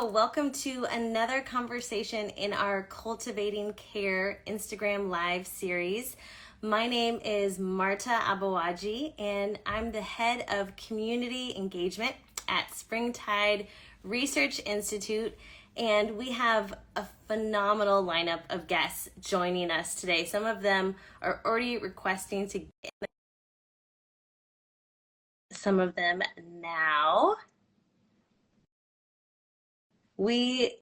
Welcome to another conversation in our Cultivating Care Instagram Live series. My name is Marte Aboagye, and I'm the head of community engagement at Springtide Research Institute. And we have a phenomenal lineup of guests joining us today. Some of them are already requesting to get some of them now. We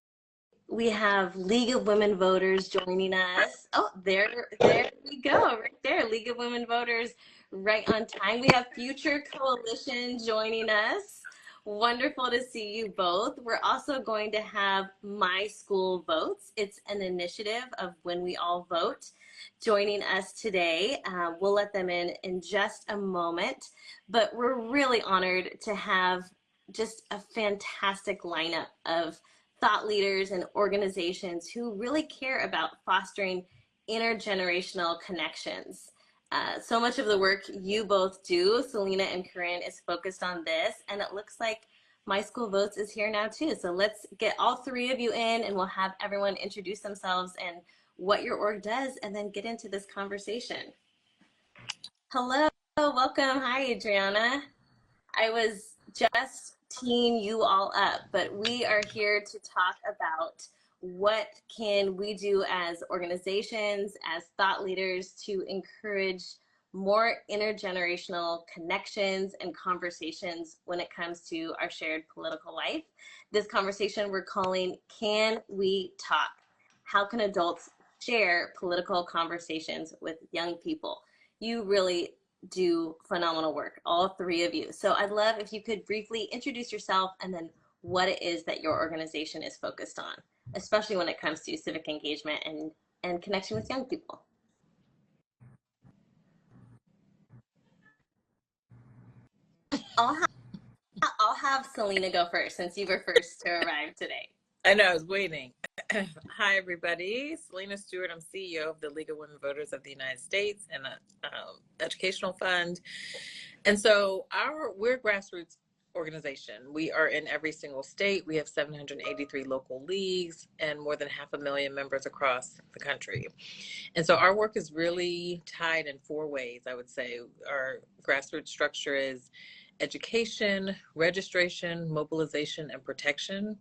have League of Women Voters joining us. Oh, there we go, right there. League of Women Voters, right on time. We have Future Coalition joining us. Wonderful to see you both. We're also going to have My School Votes. It's an initiative of When We All Vote joining us today. We'll let them in just a moment, but we're really honored to have just a fantastic lineup of thought leaders and organizations who really care about fostering intergenerational connections. So much of the work you both do, Celina and Corryn, is focused on this, and it looks like My School Votes is here now too. So let's get all three of you in, and we'll have everyone introduce themselves and what your org does, and then get into this conversation. Hello, welcome. Hi, Adriana. I was just teeing you all up, but we are here to talk about what can we do as organizations, as thought leaders, to encourage more intergenerational connections and conversations when it comes to our shared political life. This conversation we're calling Can We Talk? How can adults share political conversations with young people? You really do phenomenal work, all three of you. So I'd love if you could briefly introduce yourself and then what it is that your organization is focused on, especially when it comes to civic engagement and connection with young people. I'll have Celina go first since you were first to arrive today. I know, I was waiting. Hi, everybody. Celina Stewart. I'm CEO of the League of Women Voters of the United States and an educational fund. And so we're a grassroots organization. We are in every single state. We have 783 local leagues and more than 500,000 members across the country. And so our work is really tied in four ways, I would say. Our grassroots structure is education, registration, mobilization, and protection.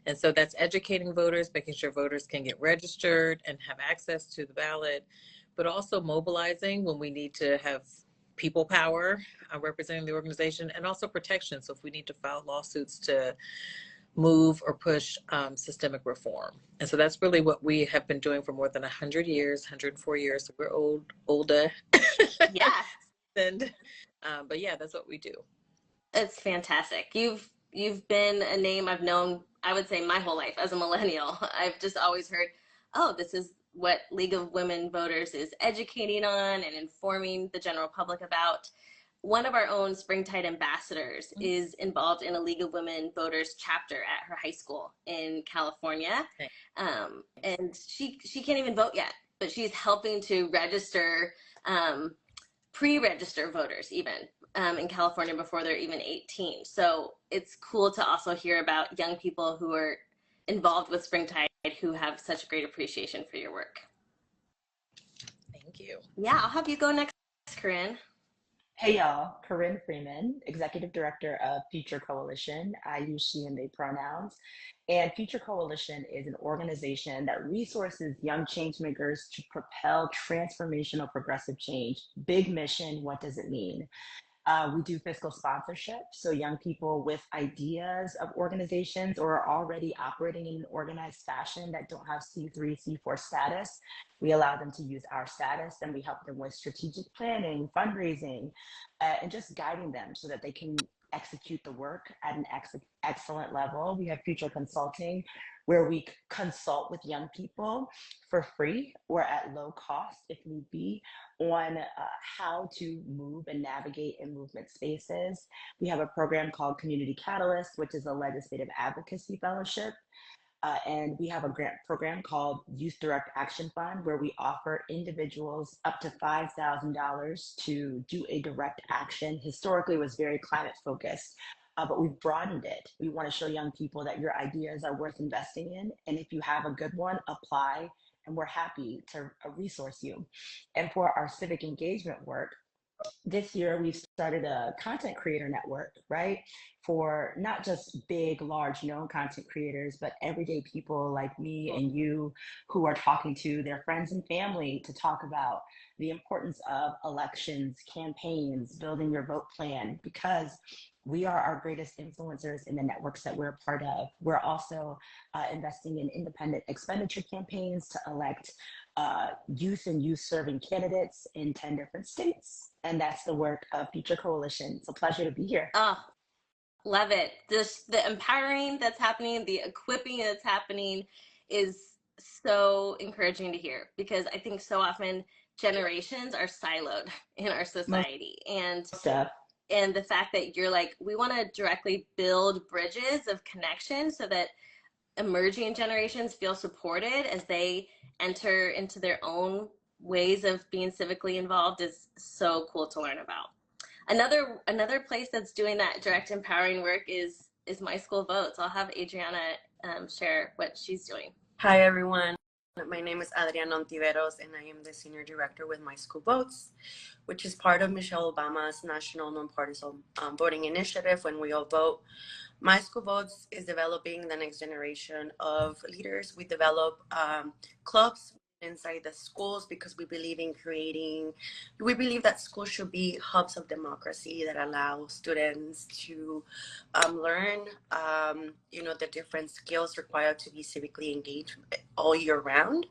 And so that's educating voters, making sure voters can get registered and have access to the ballot, but also mobilizing when we need to have people power representing the organization, and also protection. So if we need to file lawsuits to move or push systemic reform. And so that's really what we have been doing for more than 100 years, 104 years. So we're older. Yeah. But yeah, that's what we do. It's fantastic. You've been a name I've known, I would say, my whole life as a millennial. I've just always heard, oh, this is what League of Women Voters is educating on and informing the general public about. One of our own Springtide ambassadors is involved in a League of Women Voters chapter at her high school in California. And she can't even vote yet, but she's helping to register, pre-register voters even in California before they're even 18. So it's cool to also hear about young people who are involved with Springtide who have such a great appreciation for your work. Thank you. Yeah, I'll have you go next, Corryn. Hey y'all, Corryn Freeman, Executive Director of Future Coalition. I use she and they pronouns. And Future Coalition is an organization that resources young changemakers to propel transformational progressive change. Big mission, what does it mean? We do fiscal sponsorship, so young people with ideas of organizations or are already operating in an organized fashion that don't have C3, C4 status, we allow them to use our status, and we help them with strategic planning, fundraising, and just guiding them so that they can execute the work at an excellent level. We have Future Consulting, where we consult with young people for free or at low cost, if need be, on how to move and navigate in movement spaces. We have a program called Community Catalyst, which is a legislative advocacy fellowship. And we have a grant program called Youth Direct Action Fund, where we offer individuals up to $5,000 to do a direct action. Historically, it was very climate focused, but we've broadened it. We want to show young people that your ideas are worth investing in. And if you have a good one, apply, and we're happy to resource you. And for our civic engagement work, this year we've started a content creator network, right? For not just big, large, known content creators, but everyday people like me and you who are talking to their friends and family to talk about the importance of elections, campaigns, building your vote plan, because we are our greatest influencers in the networks that we're a part of. We're also investing in independent expenditure campaigns to elect youth and youth serving candidates in 10 different states. And that's the work of Future Coalition. It's a pleasure to be here. Oh, love it. The empowering that's happening, the equipping that's happening is so encouraging to hear, because I think so often generations are siloed in our society. And the fact that you're like, we want to directly build bridges of connection so that emerging generations feel supported as they enter into their own ways of being civically involved is so cool to learn about. Another place that's doing that direct empowering work is My School Votes. I'll have Adriana share what she's doing. Hi, everyone. My name is Adriana Ontiveros, and I am the Senior Director with My School Votes, which is part of Michelle Obama's National Nonpartisan Voting Initiative, When We All Vote. My School Votes is developing the next generation of leaders. We develop clubs inside the schools because we believe that schools should be hubs of democracy that allow students to learn, the different skills required to be civically engaged all year round.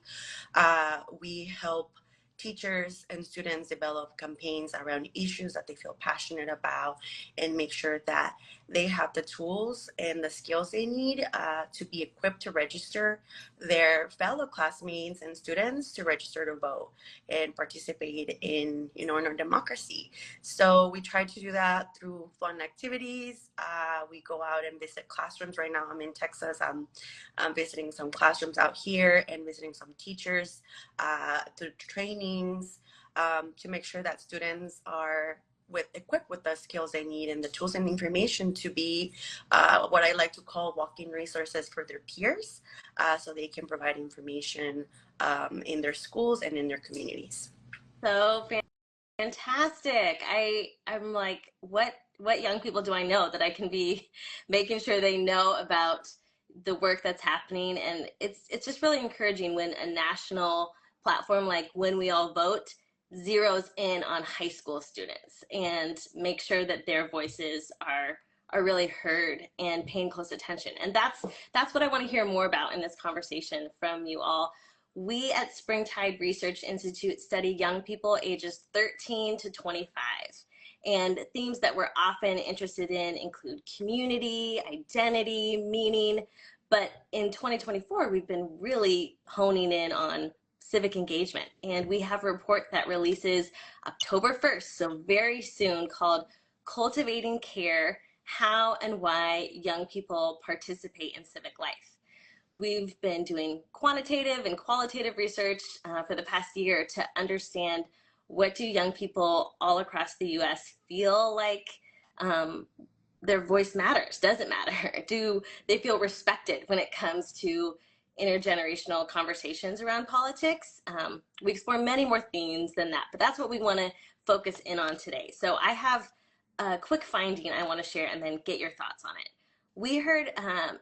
We help teachers and students develop campaigns around issues that they feel passionate about and make sure that they have the tools and the skills they need to be equipped to register their fellow classmates and students to register to vote and participate in our democracy. So we try to do that through fun activities. We go out and visit classrooms. Right now I'm in Texas. I'm visiting some classrooms out here and visiting some teachers through trainings to make sure that students are equipped with the skills they need and the tools and information to be what I like to call walking resources for their peers, so they can provide information in their schools and in their communities. So fantastic. I'm like, what young people do I know that I can be making sure they know about the work that's happening? And it's just really encouraging when a national platform like When We All Vote zeroes in on high school students and make sure that their voices are really heard and paying close attention. And that's what I want to hear more about in this conversation from you all. We at Springtide Research Institute study young people ages 13 to 25. And themes that we're often interested in include community, identity, meaning. But in 2024, we've been really honing in on civic engagement. And we have a report that releases October 1st, so very soon, called Cultivating Care, How and Why Young People Participate in Civic Life. We've been doing quantitative and qualitative research for the past year to understand, what do young people all across the US feel like their voice matters? Does it matter? Do they feel respected when it comes to intergenerational conversations around politics? We explore many more themes than that, but that's what we want to focus in on today. So I have a quick finding I want to share and then get your thoughts on it. We heard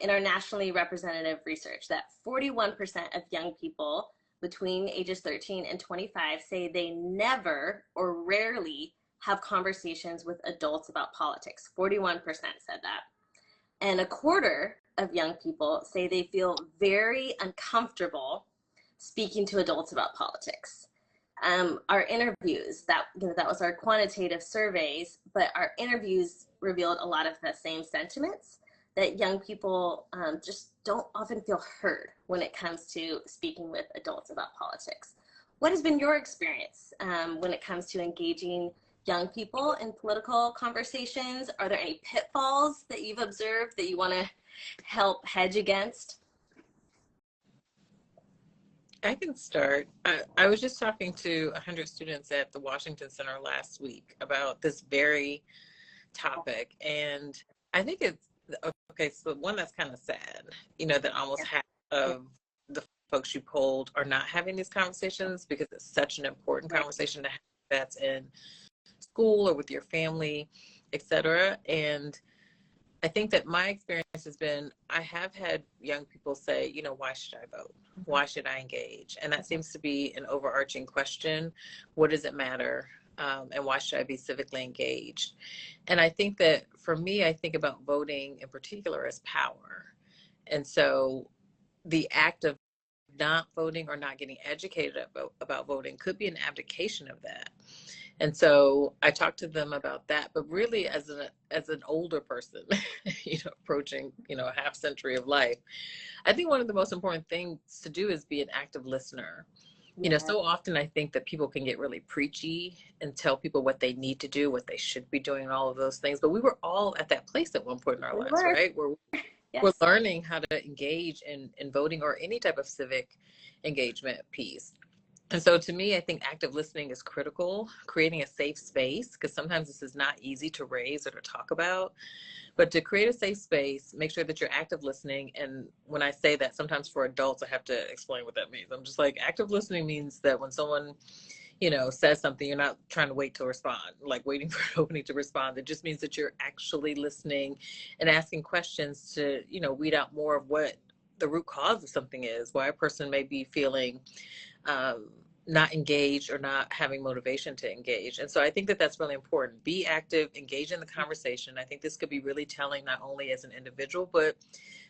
in our nationally representative research that 41% of young people between ages 13 and 25 say they never or rarely have conversations with adults about politics. 41% said that. And a quarter of young people say they feel very uncomfortable speaking to adults about politics. Our interviews, that was our quantitative surveys, but our interviews revealed a lot of the same sentiments, that young people just don't often feel heard when it comes to speaking with adults about politics. What has been your experience when it comes to engaging young people in political conversations? Are there any pitfalls that you've observed that you want to help hedge against? I can start. I was just talking to 100 students at the Washington Center last week about this very topic, and I think it's okay. So one that's kind of sad, that almost half of the folks you polled are not having these conversations because it's such an important conversation to have that's in school or with your family, etc. And I think that my experience has been, I have had young people say, why should I vote? Why should I engage? And that seems to be an overarching question. What does it matter? And why should I be civically engaged? And I think that for me, I think about voting in particular as power. And so the act of not voting or not getting educated about voting could be an abdication of that. And so I talked to them about that, but really as an older person, approaching, a half century of life, I think one of the most important things to do is be an active listener. So often I think that people can get really preachy and tell people what they need to do, what they should be doing, and all of those things. But we were all at that place at one point in our lives, right? Where we're learning how to engage in voting or any type of civic engagement piece. And so to me, I think active listening is critical, creating a safe space, because sometimes this is not easy to raise or to talk about. But to create a safe space, make sure that you're active listening. And when I say that, sometimes for adults, I have to explain what that means. I'm just like, active listening means that when someone, says something, you're not trying to wait to respond, like waiting for an opening to respond. It just means that you're actually listening and asking questions to, weed out more of what the root cause of something is, why a person may be feeling not engaged or not having motivation to engage. And so I think that that's really important. Be active, engage in the conversation. I think this could be really telling, not only as an individual, but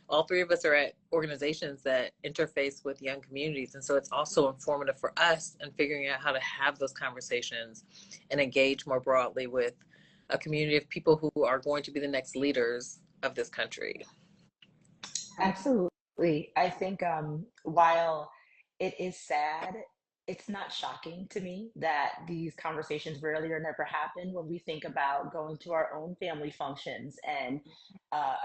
all three of us are at organizations that interface with young communities. And so it's also informative for us in figuring out how to have those conversations and engage more broadly with a community of people who are going to be the next leaders of this country. Absolutely. I think while it is sad, it's not shocking to me that these conversations rarely or never happen when we think about going to our own family functions and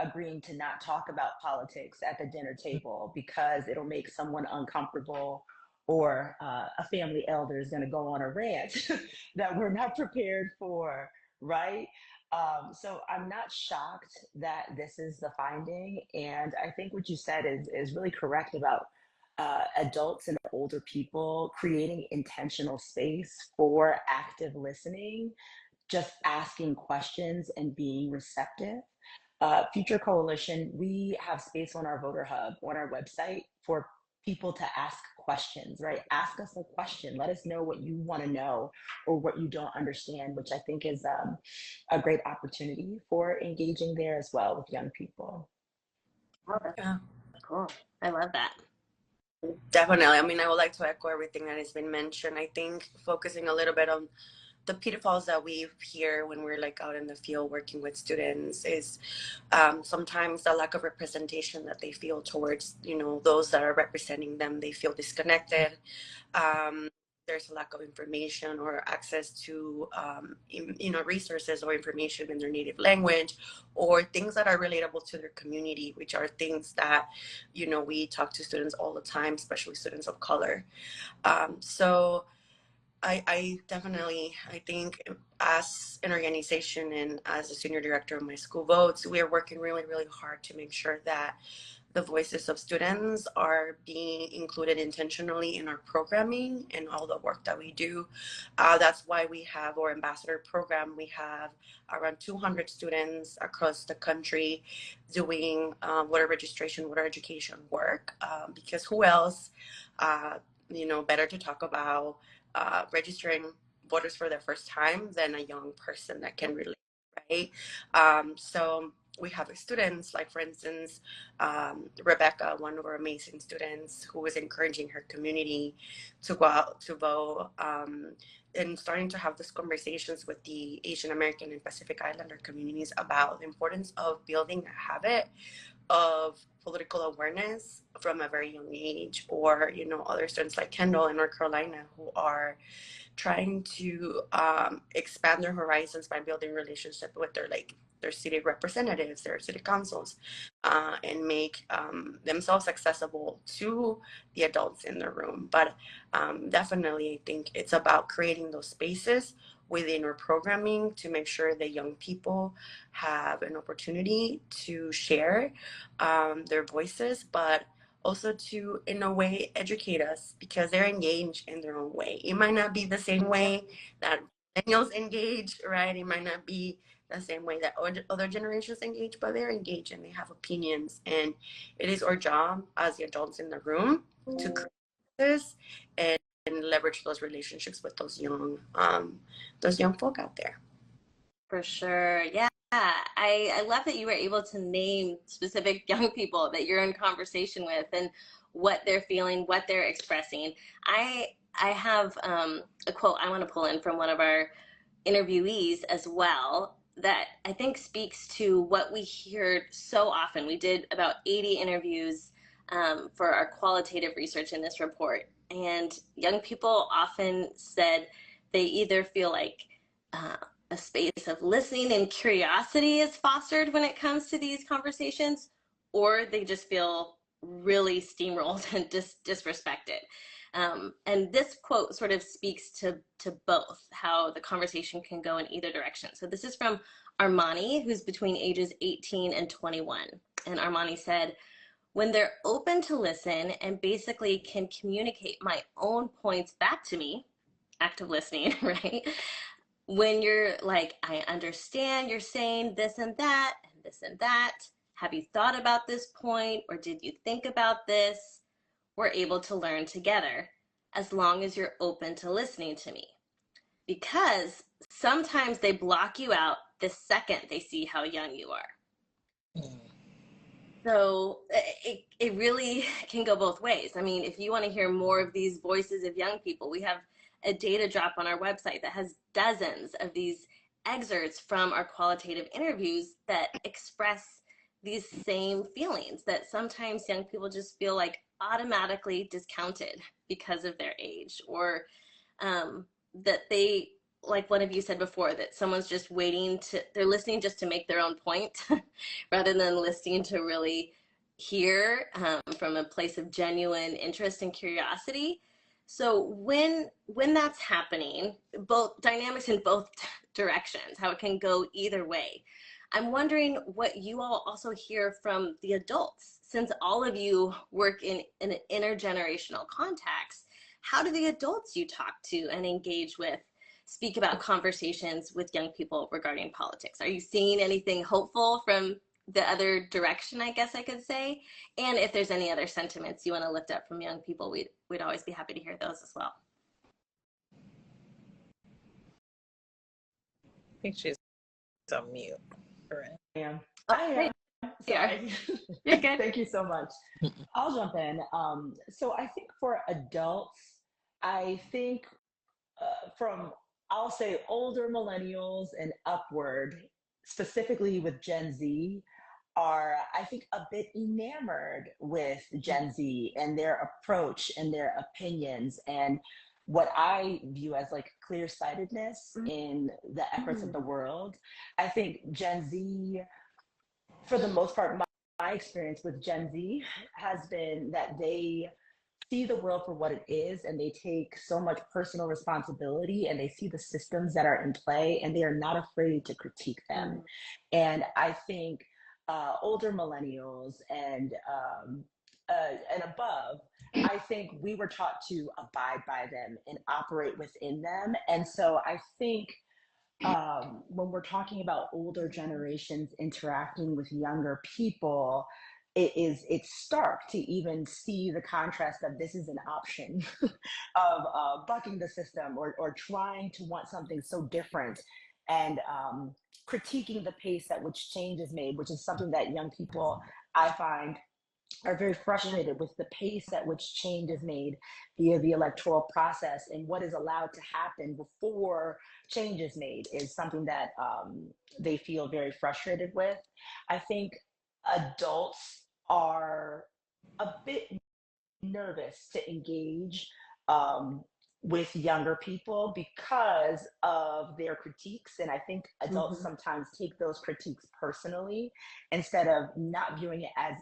agreeing to not talk about politics at the dinner table because it'll make someone uncomfortable, or a family elder is going to go on a rant that we're not prepared for, right? So I'm not shocked that this is the finding. And I think what you said is really correct about adults and older people creating intentional space for active listening, just asking questions and being receptive. Future Coalition, we have space on our voter hub on our website for people to ask questions, right? Ask us a question. Let us know what you want to know or what you don't understand, which I think is a great opportunity for engaging there as well with young people. Yeah. Cool. I love that. Definitely. I mean, I would like to echo everything that has been mentioned. I think focusing a little bit on the pitfalls that we hear when we're like out in the field working with students is sometimes the lack of representation that they feel towards, those that are representing them. They feel disconnected. There's a lack of information or access to, resources or information in their native language, or things that are relatable to their community, which are things that, we talk to students all the time, especially students of color. So I definitely, I think as an organization and as a senior director of my school votes, we are working really, really hard to make sure that the voices of students are being included intentionally in our programming and all the work that we do. That's why we have our ambassador program. We have around 200 students across the country doing voter registration, voter education work, because who else, better to talk about registering voters for their first time than a young person that can relate, right? So we have students like, for instance, Rebecca, one of our amazing students, who is encouraging her community to go out to vote, and starting to have these conversations with the Asian American and Pacific Islander communities about the importance of building a habit of political awareness from a very young age. Or, other students like Kendall in North Carolina who are trying to expand their horizons by building relationships with their city representatives, their city councils, and make themselves accessible to the adults in the room. But definitely, I think it's about creating those spaces within our programming to make sure that young people have an opportunity to share their voices, but also to, in a way, educate us because they're engaged in their own way. It might not be the same way that millennials engage, right? It might not be the same way that other generations engage, but they're engaged and they have opinions. And it is our job as the adults in the room to create this and leverage those relationships with those young folk out there. For sure. Yeah. I love that you were able to name specific young people that you're in conversation with and what they're feeling, what they're expressing. I have a quote I want to pull in from one of our interviewees as well that I think speaks to what we hear so often. We did about 80 interviews for our qualitative research in this report, and young people often said they either feel like a space of listening and curiosity is fostered when it comes to these conversations, or they just feel really steamrolled and disrespected. And this quote sort of speaks to both, how the conversation can go in either direction. So this is from Armani, who's between ages 18 and 21. And Armani said, when they're open to listen and basically can communicate my own points back to me, active listening, right? When you're like, I understand you're saying this and that, and this and that. Have you thought about this point? Or did you think about this? We're able to learn together as long as you're open to listening to me. Because sometimes they block you out the second they see how young you are. So it really can go both ways. I mean, if you want to hear more of these voices of young people, we have a data drop on our website that has dozens of these excerpts from our qualitative interviews that express these same feelings, that sometimes young people just feel like automatically discounted because of their age, or that they, like one of you said before, that someone's just they're listening just to make their own point rather than listening to really hear from a place of genuine interest and curiosity. So when that's happening, both dynamics in both directions, how it can go either way. I'm wondering what you all also hear from the adults, since all of you work in an intergenerational context. How do the adults you talk to and engage with speak about conversations with young people regarding politics? Are you seeing anything hopeful from the other direction, I guess I could say? And if there's any other sentiments you want to lift up from young people, we'd always be happy to hear those as well. I think she's on mute. Correct. I am. Oh, I am. hey, Sorry. you're good. Thank you so much. I'll jump in. So I think for adults, I think I'll say older millennials and upward, specifically with Gen Z, are, I think, a bit enamored with Gen Z and their approach and their opinions and what I view as like clear-sightedness in the efforts of the world. I think Gen Z, for the most part, my experience with Gen Z has been that they see the world for what it is and they take so much personal responsibility and they see the systems that are in play and they are not afraid to critique them. And I think older millennials and above, I think we were taught to abide by them and operate within them. And so I think when we're talking about older generations interacting with younger people, it's stark to even see the contrast of this is an option of bucking the system or trying to want something so different and critiquing the pace at which change is made, which is something that young people I find are very frustrated with the pace at which change is made via the electoral process, and what is allowed to happen before change is made is something that they feel very frustrated with. I think adults are a bit nervous to engage with younger people because of their critiques. And I think adults sometimes take those critiques personally instead of not viewing it as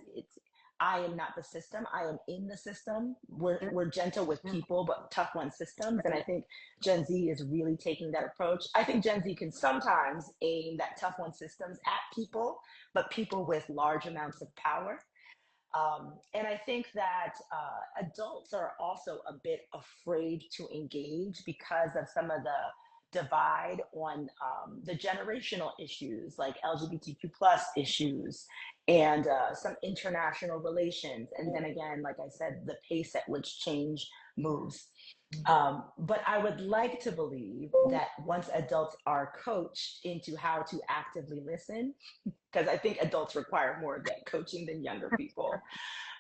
I am not the system, I am in the system. We're gentle with people, but tough on systems. And I think Gen Z is really taking that approach. I think Gen Z can sometimes aim that tough on systems at people, but people with large amounts of power. And I think that adults are also a bit afraid to engage because of some of the divide on the generational issues like LGBTQ plus issues and some international relations. And then again, like I said, the pace at which change moves. But I would like to believe that once adults are coached into how to actively listen, because I think adults require more of that coaching than younger people,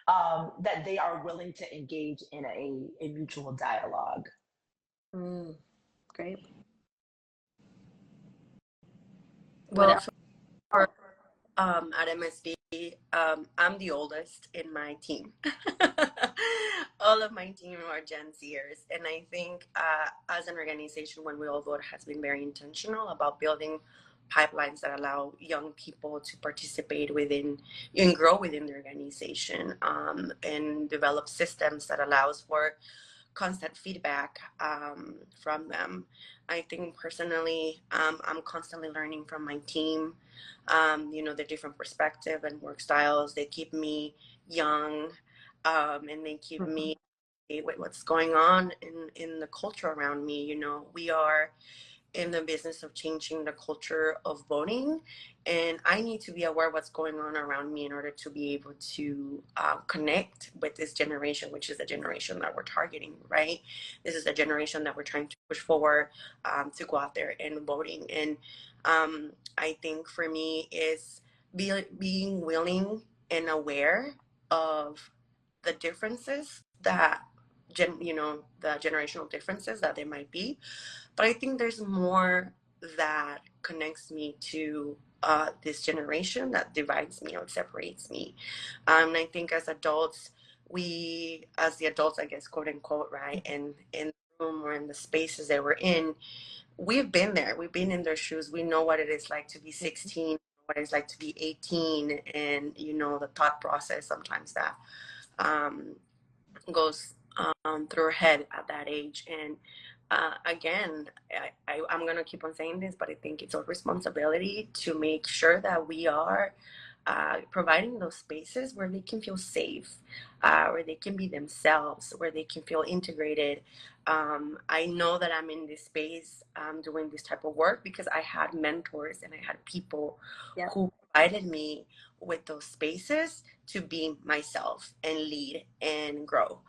that they are willing to engage in a mutual dialogue. Great. Well, for at MSD, I'm the oldest in my team. All of my team are Gen Zers, and I think as an organization, When We All Vote has been very intentional about building pipelines that allow young people to participate within and grow within the organization, and develop systems that allows for constant feedback from them. I think personally, I'm constantly learning from my team. The different perspective and work styles, they keep me young, and they keep me with what's going on in the culture around me. We are in the business of changing the culture of voting, and I need to be aware of what's going on around me in order to be able to connect with this generation, which is the generation that we're targeting, right? This is the generation that we're trying to push forward, to go out there and voting. And I think for me is being willing and aware of the differences that the generational differences that there might be. But I think there's more that connects me to this generation that divides me or separates me. And I think as adults, as the adults, I guess, quote unquote, right, and in the room or in the spaces that we're in, we've been there. We've been in their shoes. We know what it is like to be 16, what it's like to be 18, and the thought process sometimes that goes through her head at that age. And again, I'm going to keep on saying this, but I think it's our responsibility to make sure that we are providing those spaces where they can feel safe, where they can be themselves, where they can feel integrated. I know that I'm in this space doing this type of work because I had mentors and I had people who provided me with those spaces to be myself and lead and grow.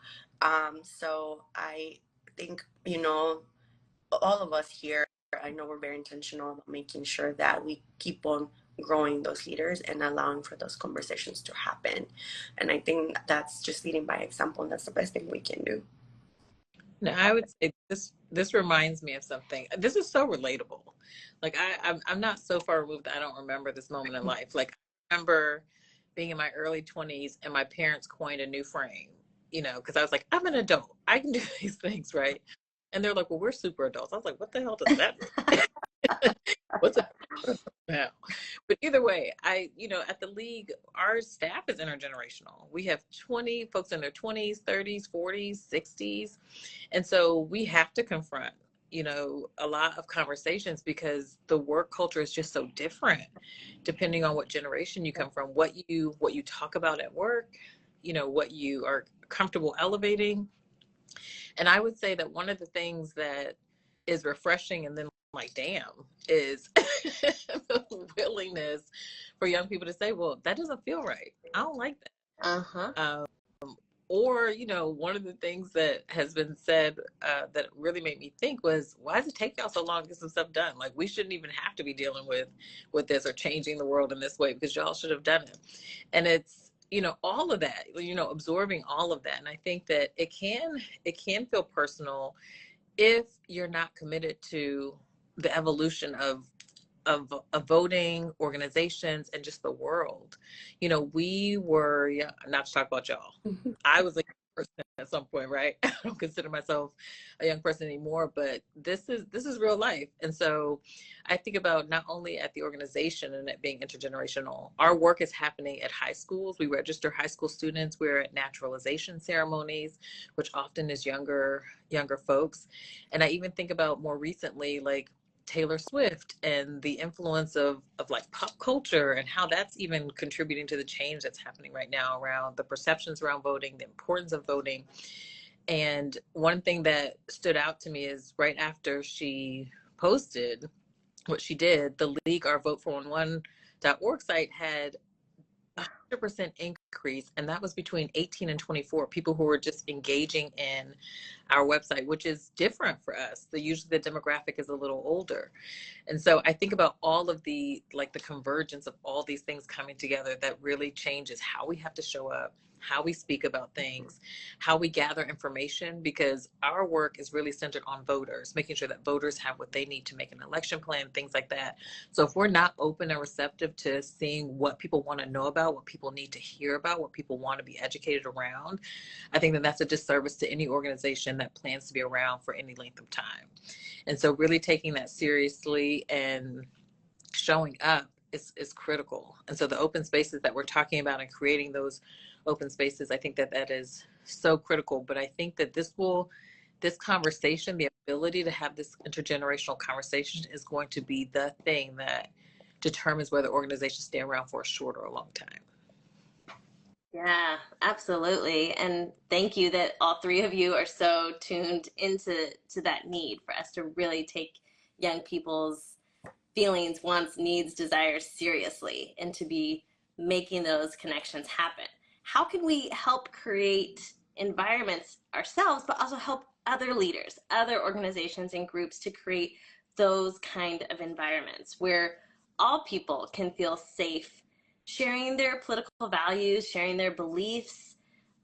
So I think, all of us here, I know we're very intentional about making sure that we keep on growing those leaders and allowing for those conversations to happen. And I think that's just leading by example, and that's the best thing we can do. Now, I would say this reminds me of something. This is so relatable. Like I'm not so far removed that I don't remember this moment in life. Like I remember being in my early 20s and my parents coined a new frame, because I was like, I'm an adult. I can do these things, right? And they're like, well, we're super adults. I was like, what the hell does that mean? What's a now? But either way, at the league, our staff is intergenerational. We have 20 folks in their 20s, 30s, 40s, 60s. And so we have to confront, a lot of conversations because the work culture is just so different depending on what generation you come from, what you talk about at work, what you are comfortable elevating. And I would say that one of the things that is refreshing and then like, damn, is the willingness for young people to say, well, that doesn't feel right. I don't like that. Or, one of the things that has been said that really made me think was, why does it take y'all so long to get some stuff done? Like, we shouldn't even have to be dealing with this or changing the world in this way because y'all should have done it. And it's, all of that, absorbing all of that. And I think that it can feel personal if you're not committed to the evolution of voting, organizations, and just the world. We were, not to talk about y'all, I was a person at some point, right? I don't consider myself a young person anymore, but this is real life. And so I think about not only at the organization and it being intergenerational, our work is happening at high schools. We register high school students. We're at naturalization ceremonies, which often is younger folks. And I even think about more recently, like Taylor Swift and the influence of like pop culture and how that's even contributing to the change that's happening right now around the perceptions around voting, the importance of voting. And one thing that stood out to me is right after she posted what she did, the League Our Vote for One.org site had 100% increase, and that was between 18 and 24 people who were just engaging in our website, which is different for us. Usually the demographic is a little older. And so I think about all of the convergence of all these things coming together that really changes how we have to show up, how we speak about things, how we gather information, because our work is really centered on voters, making sure that voters have what they need to make an election plan, things like that. So if we're not open and receptive to seeing what people want to know about, what people need to hear about, what people want to be educated around, I think that that's a disservice to any organization that plans to be around for any length of time. And so really taking that seriously and showing up is critical. And so the open spaces that we're talking about and creating those open spaces, I think that that is so critical. But I think that this conversation, the ability to have this intergenerational conversation, is going to be the thing that determines whether organizations stay around for a short or a long time. Yeah, absolutely. And thank you that all three of you are so tuned into that need for us to really take young people's feelings, wants, needs, desires seriously and to be making those connections happen. How can we help create environments ourselves, but also help other leaders, other organizations and groups to create those kind of environments where all people can feel safe sharing their political values, sharing their beliefs,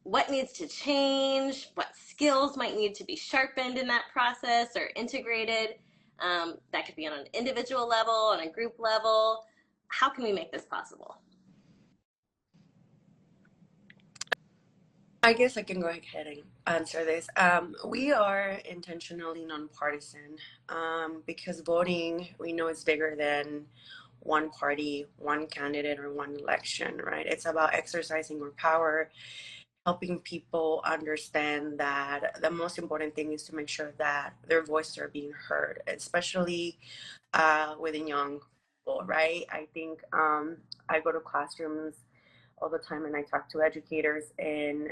what needs to change, what skills might need to be sharpened in that process or integrated. That could be on an individual level, on a group level. How can we make this possible? I guess I can go ahead and answer this. We are intentionally nonpartisan because voting, we know, is bigger than one party, one candidate, or one election, right? It's about exercising our power, helping people understand that the most important thing is to make sure that their voices are being heard, especially within young people, right? I think I go to classrooms all the time and I talk to educators, and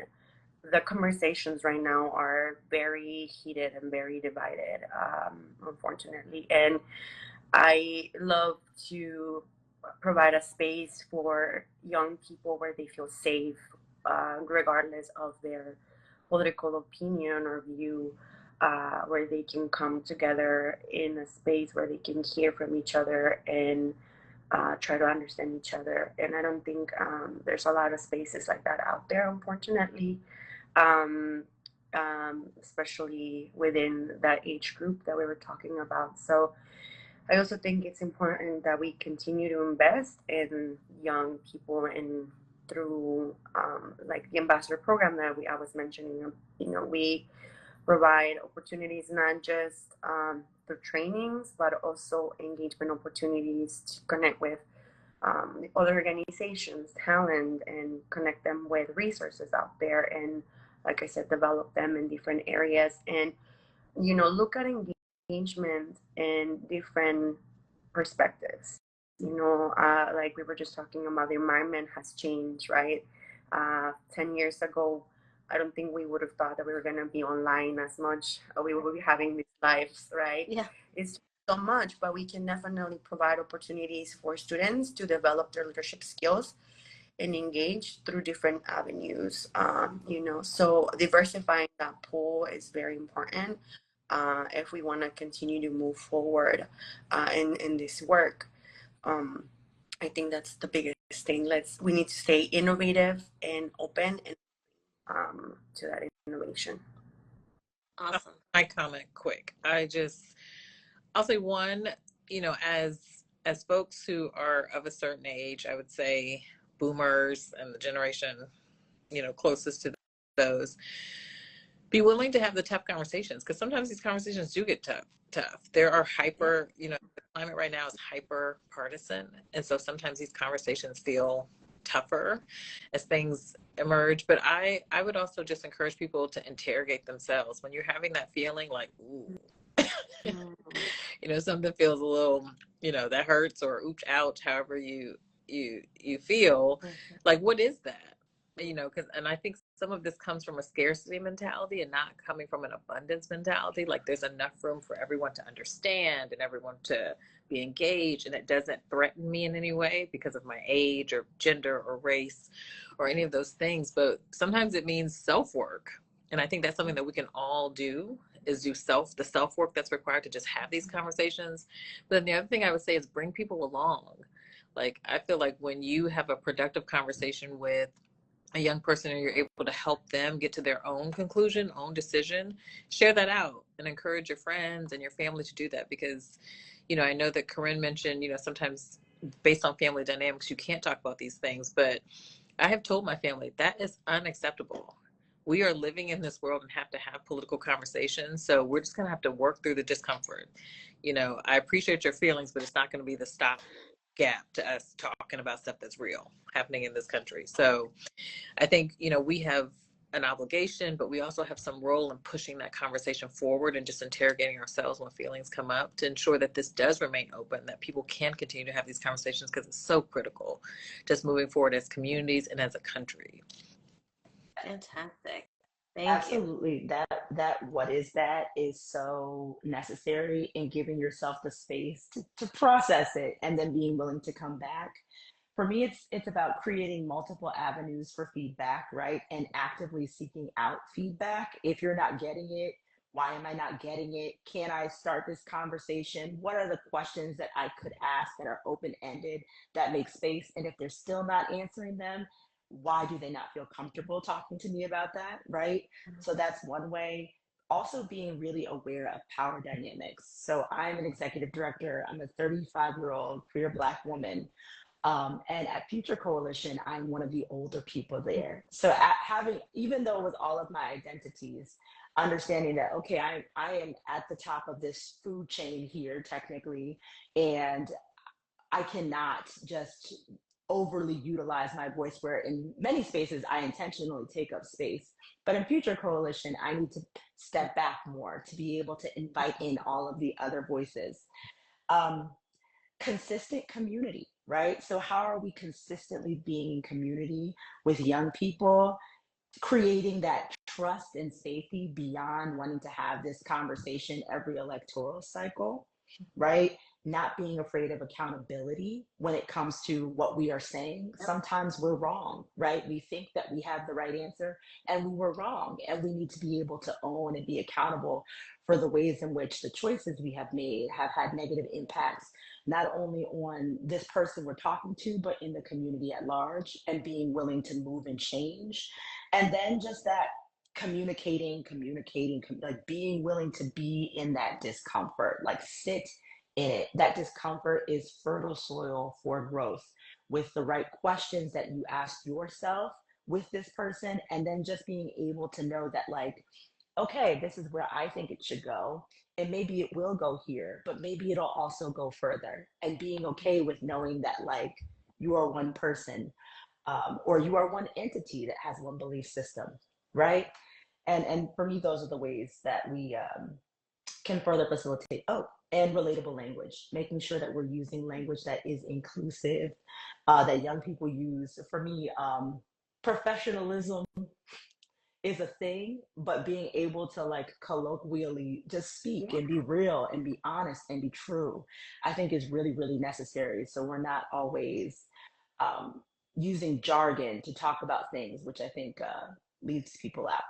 the conversations right now are very heated and very divided, unfortunately. And I love to provide a space for young people where they feel safe, regardless of their political opinion or view, where they can come together in a space where they can hear from each other and try to understand each other. And I don't think there's a lot of spaces like that out there, unfortunately, um, especially within that age group that we were talking about. So I also think it's important that we continue to invest in young people and through like the ambassador program that I was mentioning. We provide opportunities not just through trainings, but also engagement opportunities to connect with other organizations, talent, and connect them with resources out there. And like I said, develop them in different areas and, look at engagement in different perspectives. Like we were just talking about, the environment has changed, right? 10 years ago, I don't think we would have thought that we were going to be online as much. We would be having these lives, right? Yeah. It's so much, but we can definitely provide opportunities for students to develop their leadership skills and engage through different avenues. So diversifying that pool is very important if we want to continue to move forward in this work. I think that's the biggest thing. We need to stay innovative and open and to that innovation. Awesome. My comment quick. I'll say one, as folks who are of a certain age, I would say boomers and the generation, closest to those, Be willing to have the tough conversations, because sometimes these conversations do get tough. There are hyper, you know, the climate right now is hyper partisan. And so sometimes these conversations feel tougher as things emerge. But I would also just encourage people to interrogate themselves when you're having that feeling like, ooh, you know, something feels a little, you know, that hurts, or ooch, ouch, however you feel. Like, what is that? You know, because, and I think some of this comes from a scarcity mentality and not coming from an abundance mentality. Like, there's enough room for everyone to understand and everyone to be engaged, and it doesn't threaten me in any way because of my age or gender or race or any of those things. But sometimes it means self-work, and I think that's something that we can all do, is do the self work that's required to just have these conversations. But then the other thing I would say is bring people along. Like, I feel like when you have a productive conversation with a young person and you're able to help them get to their own conclusion, own decision, share that out and encourage your friends and your family to do that. Because, you know, I know that Corryn mentioned, you know, sometimes based on family dynamics, you can't talk about these things, but I have told my family that is unacceptable. We are living in this world and have to have political conversations. So we're just going to have to work through the discomfort. You know, I appreciate your feelings, but it's not going to be the stop gap to us talking about stuff that's real happening in this country. So I think, you know, we have an obligation, but we also have some role in pushing that conversation forward and just interrogating ourselves when feelings come up to ensure that this does remain open, that people can continue to have these conversations, because it's so critical just moving forward as communities and as a country. Fantastic. Thank you. Absolutely. That what is that is so necessary, in giving yourself the space to process it and then being willing to come back. For me, it's about creating multiple avenues for feedback, right? And actively seeking out feedback. If you're not getting it, why am I not getting it? Can I start this conversation? What are the questions that I could ask that are open-ended, that make space? And if they're still not answering them, why do they not feel comfortable talking to me about that, right? So that's one way. Also being really aware of power dynamics. So I'm an executive director. I'm a 35-year-old queer Black woman. And at Future Coalition, I'm one of the older people there. So having, even though with all of my identities, understanding that, okay, I am at the top of this food chain here, technically, and I cannot just overly utilize my voice, where in many spaces I intentionally take up space. But in Future Coalition, I need to step back more to be able to invite in all of the other voices. Um, Consistent community, right? So how are we consistently being in community with young people, creating that trust and safety beyond wanting to have this conversation every electoral cycle, right? Not being afraid of accountability when it comes to what we are saying. Sometimes we're wrong, right? We think that we have the right answer and we were wrong. And we need to be able to own and be accountable for the ways in which the choices we have made have had negative impacts, not only on this person we're talking to, but in the community at large, and being willing to move and change. And then just that communicating, like being willing to be in that discomfort, like sit in it. That discomfort is fertile soil for growth, with the right questions that you ask yourself with this person. And then just being able to know that, like, okay, this is where I think it should go. And maybe it will go here, but maybe it'll also go further. And being okay with knowing that, like, you are one person, or you are one entity that has one belief system, right? And for me, those are the ways that we can further facilitate. Oh, and relatable language, making sure that we're using language that is inclusive, that young people use. For me, professionalism is a thing, but being able to, like, colloquially just speak and be real and be honest and be true, I think is really, really necessary. So we're not always um, using jargon to talk about things, which I think leaves people out.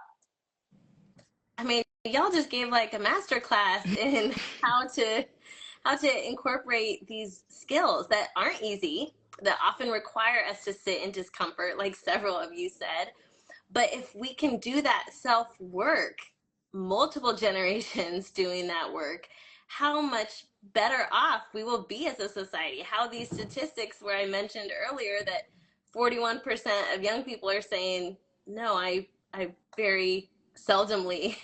I mean, y'all just gave like a master class in how to incorporate these skills that aren't easy, that often require us to sit in discomfort, like several of you said. But if we can do that self work, multiple generations doing that work, how much better off we will be as a society. How these statistics, where I mentioned earlier that 41% of young people are saying, no, I very seldomly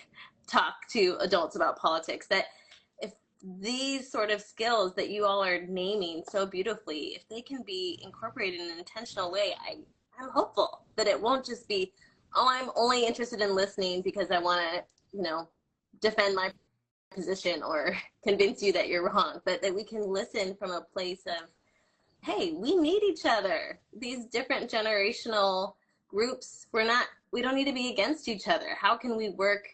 talk to adults about politics, that if these sort of skills that you all are naming so beautifully, if they can be incorporated in an intentional way, I'm hopeful that it won't just be, oh, I'm only interested in listening because I want to, defend my position or convince you that you're wrong, but that we can listen from a place of, hey, we need each other. These different generational groups, we don't need to be against each other. How can we work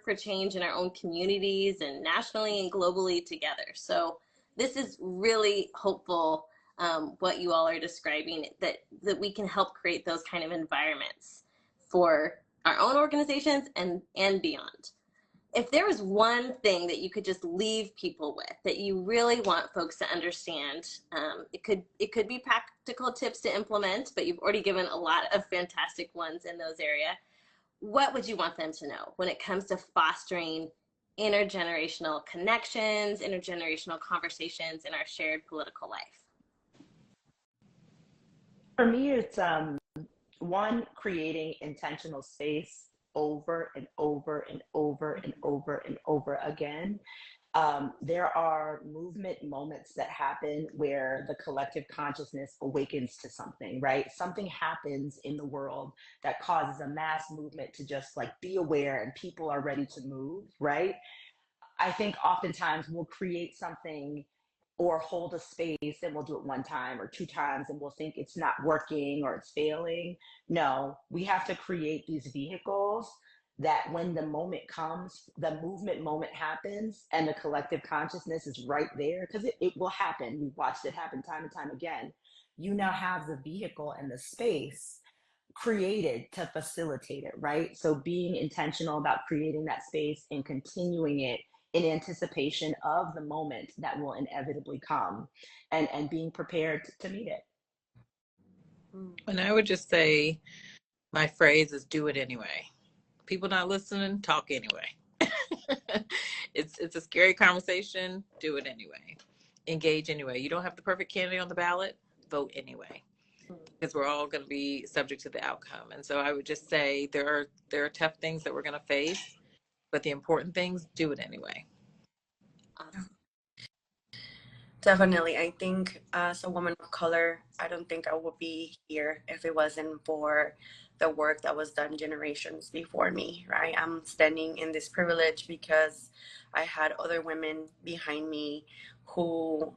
for change in our own communities and nationally and globally together? So this is really hopeful, what you all are describing, that we can help create those kind of environments for our own organizations and beyond. If there was one thing that you could just leave people with that you really want folks to understand, it could be practical tips to implement, but you've already given a lot of fantastic ones in those areas. What would you want them to know when it comes to fostering intergenerational connections, intergenerational conversations in our shared political life? For me, it's one, creating intentional space over and over and over and over and over again. There are movement moments that happen where the collective consciousness awakens to something, right? Something happens in the world that causes a mass movement to just like be aware, and people are ready to move, right? I think oftentimes we'll create something or hold a space and we'll do it one time or two times and we'll think it's not working or it's failing. No, we have to create these vehicles that when the moment comes, the movement moment happens and the collective consciousness is right there, because it will happen. We've watched it happen time and time again. You now have the vehicle and the space created to facilitate it, right? So being intentional about creating that space and continuing it in anticipation of the moment that will inevitably come, and being prepared to meet it. And I would just say my phrase is do it anyway. People not listening, talk anyway. It's a scary conversation. Do it anyway. Engage anyway. You don't have the perfect candidate on the ballot. Vote anyway, because we're all going to be subject to the outcome. And so I would just say there are tough things that we're going to face, but the important things, do it anyway. Awesome. Definitely. I think as a woman of color, I don't think I would be here if it wasn't for the work that was done generations before me, right? I'm standing in this privilege because I had other women behind me who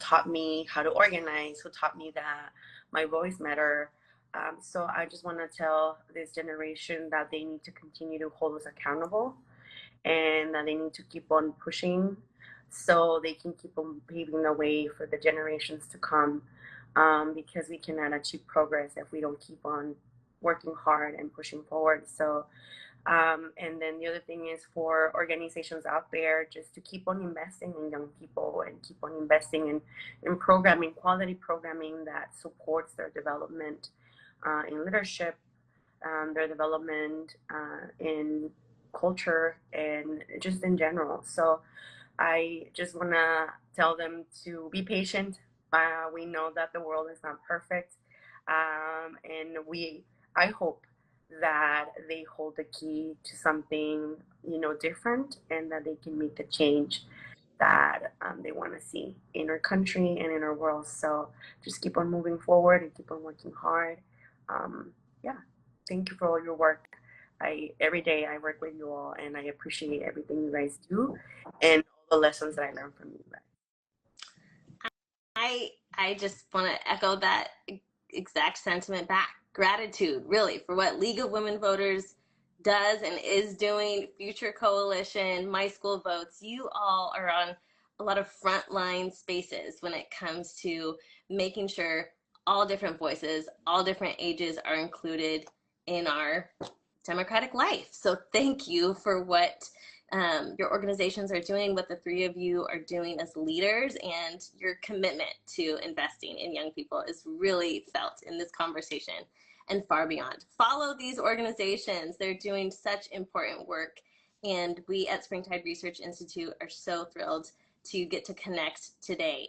taught me how to organize, who taught me that my voice matter. So I just want to tell this generation that they need to continue to hold us accountable, and that they need to keep on pushing so they can keep on paving the way for the generations to come, because we cannot achieve progress if we don't keep on working hard and pushing forward. So and then the other thing is for organizations out there just to keep on investing in young people and keep on investing in programming, quality programming that supports their development in leadership, their development in culture, and just in general. So I just want to tell them to be patient. We know that the world is not perfect, and I hope that they hold the key to something different, and that they can make the change that they want to see in our country and in our world. So just keep on moving forward and keep on working hard. Yeah, thank you for all your work. Every day I work with you all, and I appreciate everything you guys do and all the lessons that I learned from you guys. I just want to echo that exact sentiment back. Gratitude, really, for what League of Women Voters does and is doing, Future Coalition, My School Votes. You all are on a lot of frontline spaces when it comes to making sure all different voices, all different ages are included in our democratic life. So thank you for what your organizations are doing, what the three of you are doing as leaders, and your commitment to investing in young people is really felt in this conversation and far beyond. Follow these organizations. They're doing such important work, and we at Springtide Research Institute are so thrilled to get to connect today.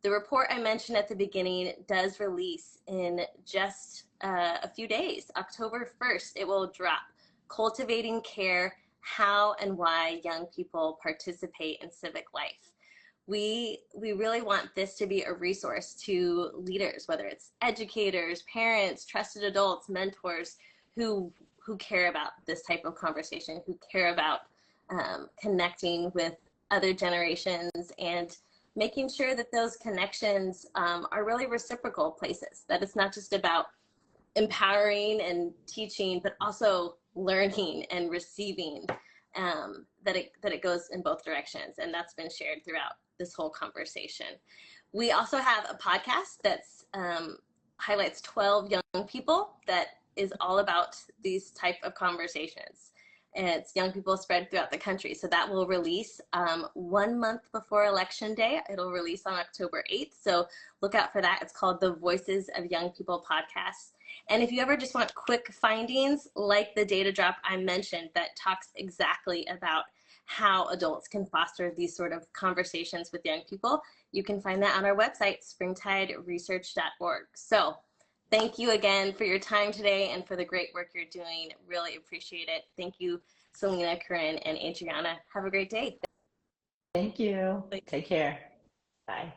The report I mentioned at the beginning does release in just a few days. October 1st, it will drop. cultivating care, how and why young people participate in civic life. We really want this to be a resource to leaders, whether it's educators, parents, trusted adults, mentors who care about this type of conversation, who care about connecting with other generations and making sure that those connections are really reciprocal places, that it's not just about empowering and teaching, but also learning and receiving, that it goes in both directions. And that's been shared throughout this whole conversation. We also have a podcast that's highlights 12 young people that is all about these type of conversations. And it's young people spread throughout the country. So that will release 1 month before Election Day. It'll release on October 8th. So look out for that. It's called the Voices of Young People podcast. And if you ever just want quick findings, like the data drop I mentioned that talks exactly about how adults can foster these sort of conversations with young people, you can find that on our website, springtideresearch.org. So thank you again for your time today and for the great work you're doing. Really appreciate it. Thank you, Celina, Corryn, and Adriana. Have a great day. Thank you. Take care. Bye.